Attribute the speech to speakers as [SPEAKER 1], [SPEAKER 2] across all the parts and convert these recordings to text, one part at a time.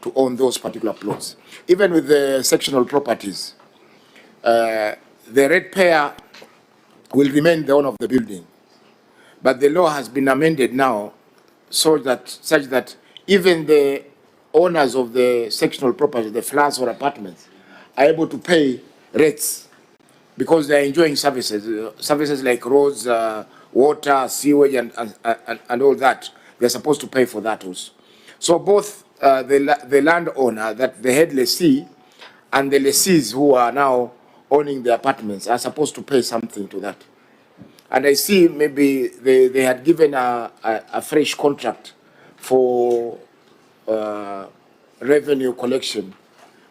[SPEAKER 1] to own those particular plots. Even with the sectional properties, the ratepayer will remain the owner of the building. But the law has been amended now such that even the owners of the sectional property, the flats or apartments, are able to pay rates because they are enjoying services like roads, water, sewage, and all that. They're supposed to pay for that also. So both the landowner, that the head lessee, and the lessees who are now owning the apartments are supposed to pay something to that. And I see maybe they had given a fresh contract for revenue collection.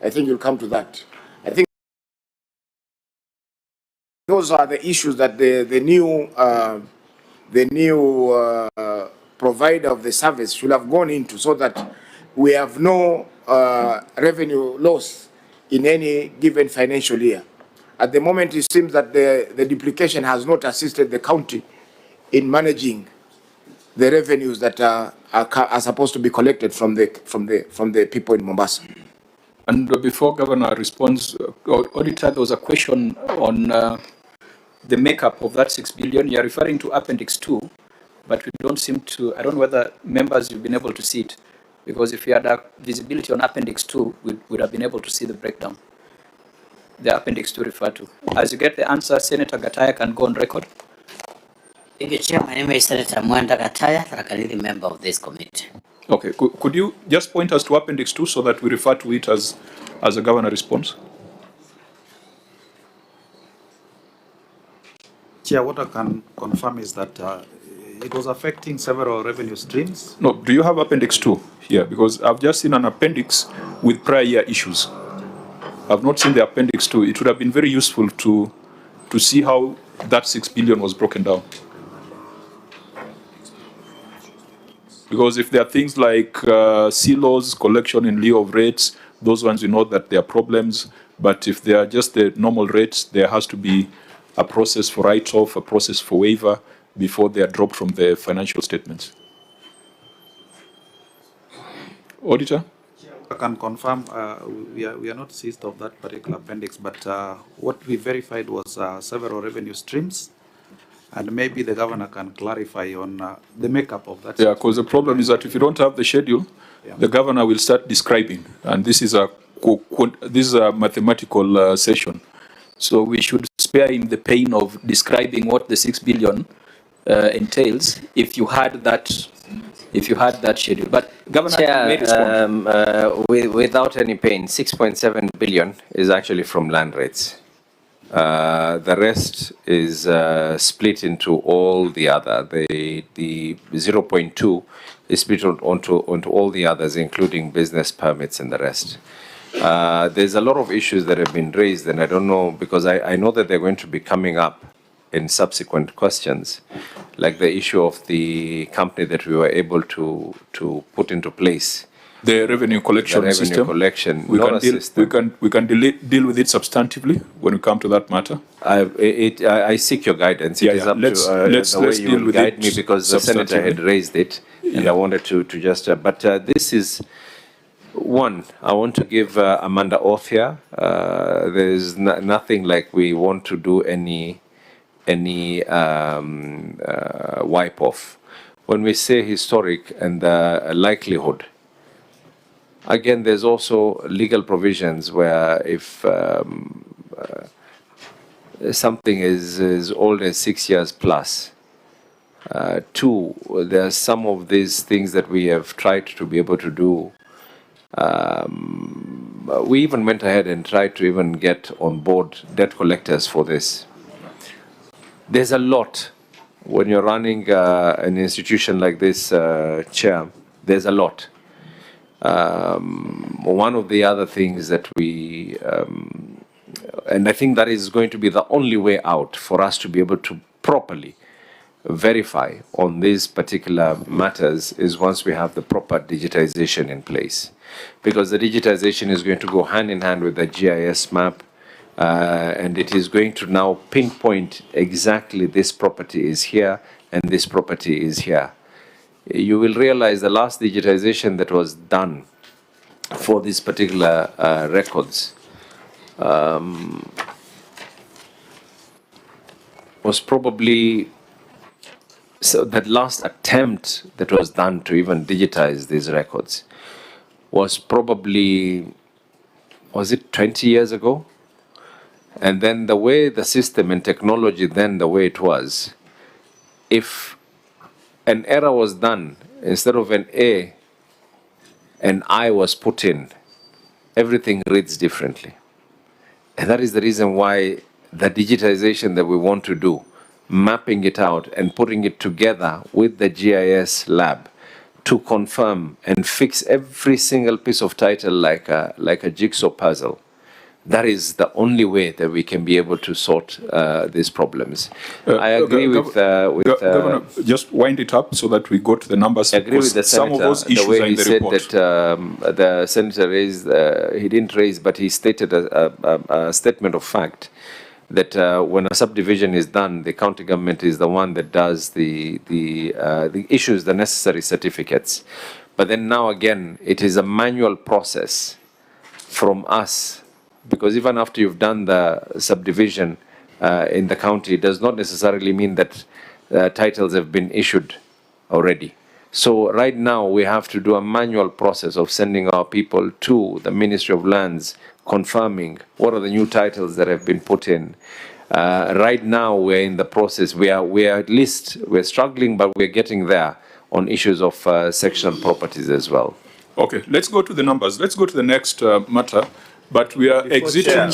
[SPEAKER 1] I think you'll come to that. I think those are the issues that the new provider of the service should have gone into, so that we have no revenue loss in any given financial year. At the moment, it seems that the duplication has not assisted the county in managing the revenues that are supposed to be collected from the people in Mombasa.
[SPEAKER 2] And before Governor responds, Auditor, there was a question on the makeup of that 6 billion. You're referring to Appendix 2, but we don't seem to, I don't know whether members you've been able to see it, because if you had a visibility on Appendix 2, we would have been able to see the breakdown. The Appendix 2 referred to. As you get the answer, Senator Gataya can go on record.
[SPEAKER 3] Thank you, Chair. My name is Senator Mwenda Gataya, a member of this committee.
[SPEAKER 2] Okay, could you just point us to Appendix 2 so that we refer to it as a Governor response?
[SPEAKER 4] Chair, what I can confirm is that it was affecting several revenue streams.
[SPEAKER 2] No, do you have Appendix 2 here? Because I've just seen an appendix with prior year issues. I've not seen the Appendix 2. It would have been very useful to see how that 6 billion was broken down. Because if there are things like silos, collection in lieu of rates, those ones we know that there are problems. But if they are just the normal rates, there has to be a process for write-off, a process for waiver before they are dropped from the financial statements. Auditor?
[SPEAKER 4] I can confirm we are not seized of that particular appendix, but what we verified was several revenue streams, and maybe the Governor can clarify on the makeup of that.
[SPEAKER 2] Yeah, because the problem is that if you don't have the schedule, the Governor will start describing, and this is a mathematical session. So we should spare him the pain of describing what the 6 billion entails if you had that schedule. But Governor,
[SPEAKER 5] Chair,
[SPEAKER 2] may respond.
[SPEAKER 5] Without any pain, 6.7 billion is actually from land rates. The rest is split into all the other. The 0.2 is split onto all the others, including business permits and the rest. There's a lot of issues that have been raised, and I don't know, because I know that they're going to be coming up in subsequent questions, like the issue of the company that we were able to put into place.
[SPEAKER 2] The revenue collection system.
[SPEAKER 5] Collection.
[SPEAKER 2] We can deal with it substantively when we come to that matter.
[SPEAKER 5] I seek your guidance. It is up to the way you will guide me, because the Senator had raised it, and I wanted to just. But this is one. I want to give Amanda off here. There's nothing like we want to do any wipe off. When we say historic and the likelihood, again, there's also legal provisions where if something is as old as 6 years plus, two, there are some of these things that we have tried to be able to do. We even went ahead and tried to even get on board debt collectors for this. There's a lot. When you're running an institution like this, Chair, there's a lot. One of the other things that we, and I think that is going to be the only way out for us to be able to properly verify on these particular matters, is once we have the proper digitization in place. Because the digitization is going to go hand in hand with the GIS map, and it is going to now pinpoint exactly this property is here and this property is here. You will realize the last digitization that was done for these particular records was probably, so that last attempt that was done to even digitize these records was probably, was it 20 years ago? And then the way the system and technology then, the way it was, if an error was done, instead of an A, an I was put in, everything reads differently. And that is the reason why the digitization that we want to do, mapping it out and putting it together with the GIS lab to confirm and fix every single piece of title like a jigsaw puzzle. That is the only way that we can be able to sort these problems. I agree with
[SPEAKER 2] Governor, just wind it up so that we go to the numbers.
[SPEAKER 5] I agree with the
[SPEAKER 2] some
[SPEAKER 5] senator,
[SPEAKER 2] of those issues
[SPEAKER 5] the way
[SPEAKER 2] are in
[SPEAKER 5] he
[SPEAKER 2] the
[SPEAKER 5] said
[SPEAKER 2] report.
[SPEAKER 5] that the senator raised, he didn't raise, but he stated a statement of fact that when a subdivision is done, the county government is the one that does the issues the necessary certificates. But then now again, it is a manual process from us, because even after you've done the subdivision in the county, it does not necessarily mean that titles have been issued already. So right now we have to do a manual process of sending our people to the Ministry of Lands, confirming what are the new titles that have been put in. Right now we're in the process. We are at least, we're struggling, but we're getting there on issues of sectional properties as well.
[SPEAKER 2] Okay, let's go to the numbers. Let's go to the next matter. But we are exiting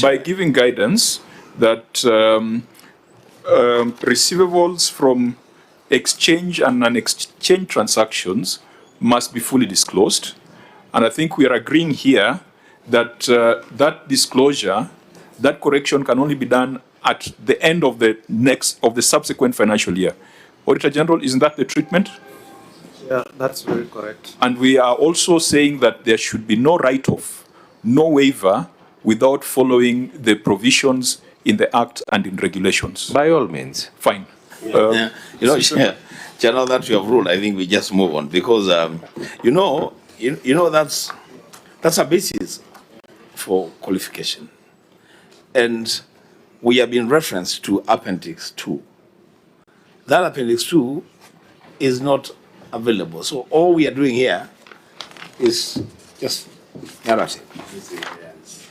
[SPEAKER 2] by giving guidance that receivables from exchange and non-exchange transactions must be fully disclosed. And I think we are agreeing here that that disclosure, that correction can only be done at the end of the subsequent financial year. Auditor General, isn't that the treatment?
[SPEAKER 6] Yeah, that's very correct.
[SPEAKER 2] And we are also saying that there should be no write-off, no waiver, without following the provisions in the Act and in regulations.
[SPEAKER 5] By all means.
[SPEAKER 2] Fine.
[SPEAKER 7] General, that you have ruled, I think we just move on because, that's a basis for qualification. And we have been referenced to Appendix 2. That Appendix 2 is not available. So all we are doing here is just narrative.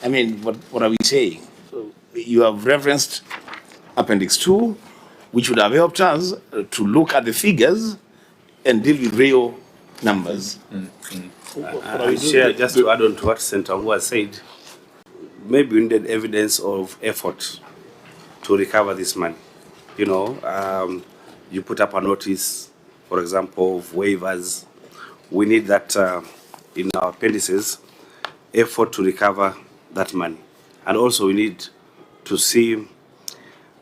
[SPEAKER 7] I mean, what are we saying? So you have referenced Appendix 2, which would have helped us to look at the figures and deal with real numbers.
[SPEAKER 6] Chair, just to add on to what Senator Mbua said, maybe we needed evidence of effort to recover this money. You put up a notice, for example, of waivers. We need that in our appendices, effort to recover that money. And also we need to see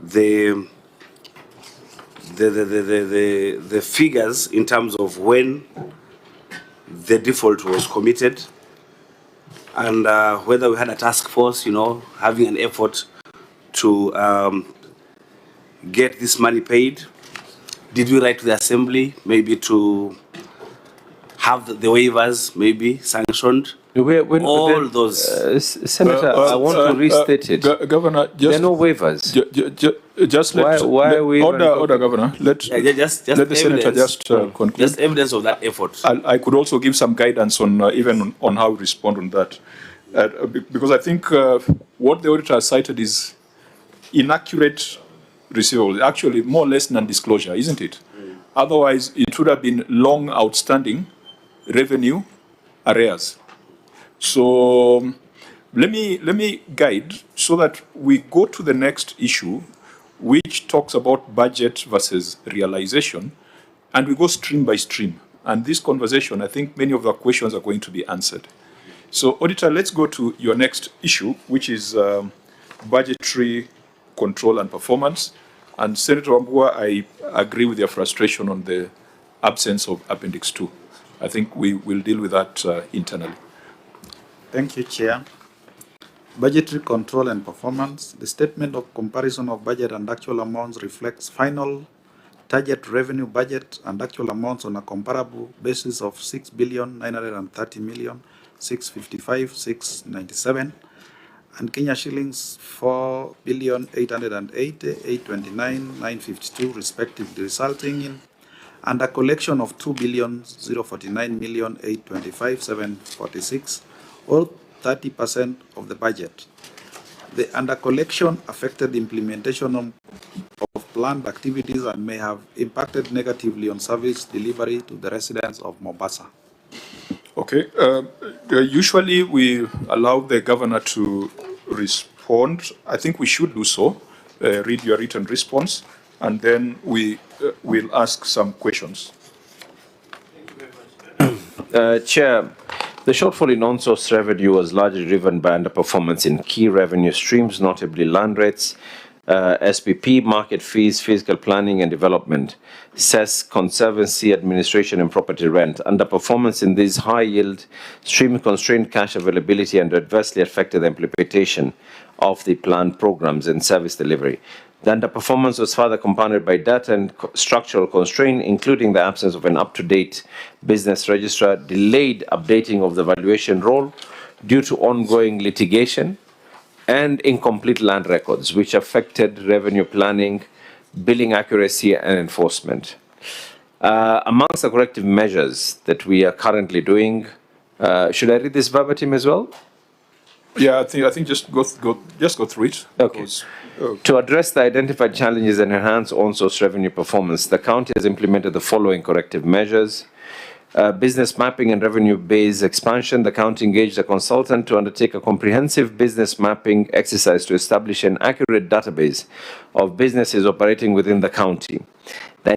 [SPEAKER 6] the figures in terms of when the default was committed and whether we had a task force, having an effort to get this money paid. Did we write to the Assembly, maybe to have the waivers maybe sanctioned? All those.
[SPEAKER 5] Senator, I want to restate it.
[SPEAKER 2] Governor, just,
[SPEAKER 5] there are no waivers.
[SPEAKER 2] Just let,
[SPEAKER 5] why are we
[SPEAKER 2] order, Governor. Let the Senator just conclude.
[SPEAKER 6] Just evidence of that effort.
[SPEAKER 2] I could also give some guidance on even on how to respond on that. Because I think what the auditor has cited is inaccurate receivables, actually more or less non-disclosure, isn't it? Otherwise, it would have been long outstanding revenue arrears. So let me guide so that we go to the next issue, which talks about budget versus realization, and we go stream by stream. And this conversation, I think many of the questions are going to be answered. So, Auditor, let's go to your next issue, which is budgetary control and performance. And Senator Mbua, I agree with your frustration on the absence of Appendix 2. I think we will deal with that internally.
[SPEAKER 4] Thank you, Chair. Budgetary control and performance. The statement of comparison of budget and actual amounts reflects final target revenue budget and actual amounts on a comparable basis of 6,930,655,697 and Kenya shillings 4,808,829,952 respectively, resulting in and a collection of 2,049,825,746, or 30% of the budget. The under collection affected the implementation of planned activities and may have impacted negatively on service delivery to the residents of Mombasa.
[SPEAKER 2] Okay. Usually we allow the governor to respond. I think we should do so. Read your written response, and then we will ask some questions.
[SPEAKER 5] Chair, the shortfall in on-source revenue was largely driven by underperformance in key revenue streams, notably land rates, SPP, market fees, fiscal planning and development, cess, conservancy, administration and property rent. Underperformance in these high-yield streams constrained cash availability and adversely affected the implementation of the planned programs and service delivery. The underperformance was further compounded by data and structural constraint, including the absence of an up-to-date business register, delayed updating of the valuation roll due to ongoing litigation, and incomplete land records, which affected revenue planning, billing accuracy, and enforcement. Amongst the corrective measures that we are currently doing, should I read this verbatim as well?
[SPEAKER 2] Yeah, I think just go through it.
[SPEAKER 5] Okay. To address the identified challenges and enhance on-source revenue performance, the county has implemented the following corrective measures. Business mapping and revenue-based expansion. The county engaged a consultant to undertake a comprehensive business mapping exercise to establish an accurate database of businesses operating within the county. The